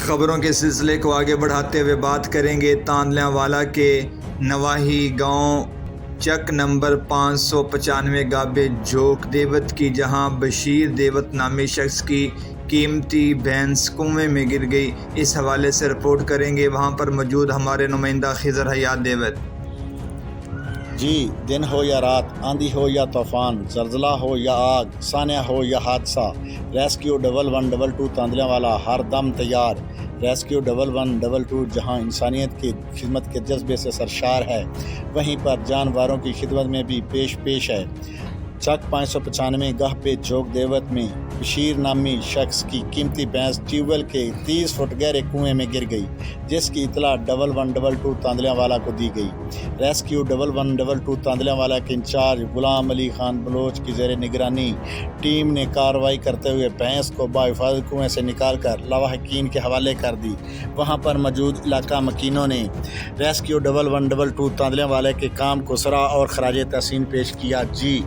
خبروں کے سلسلے کو آگے بڑھاتے ہوئے بات کریں گے تاندلیاں والا کے نواحی گاؤں چک نمبر 595 گابے جھوک دیوت کی، جہاں بشیر دیوت نامی شخص کی قیمتی بھینس کنویں میں گر گئی۔ اس حوالے سے رپورٹ کریں گے وہاں پر موجود ہمارے نمائندہ خضر حیات دیوت۔ جی، دن ہو یا رات، آندھی ہو یا طوفان، زلزلہ ہو یا آگ، سانحہ ہو یا حادثہ، ریسکیو 1112 تاندلیاں والا ہر دم تیار۔ ریسکیو 1112 جہاں انسانیت کی خدمت کے جذبے سے سرشار ہے، وہیں پر جانوروں کی خدمت میں بھی پیش ہے۔ چک 595 گاہ پہ جھوک دیوت میں بشیر نامی شخص کی قیمتی بھینس ٹیوب ویل کے 30 فٹ گہرے کنویں میں گر گئی، جس کی اطلاع 1112 تاندلیاں والا کو دی گئی۔ ریسکیو 1112 تاندلیاں والا کے انچارج غلام علی خان بلوچ کی زیر نگرانی ٹیم نے کارروائی کرتے ہوئے بھینس کو بحفاظت کنویں سے نکال کر لاواحقین کے حوالے کر دی۔ وہاں پر موجود علاقہ مکینوں نے ریسکیو 1112 تاندلیاں والے کے کام کو سراہ اور خراج تحسین پیش کیا۔ جی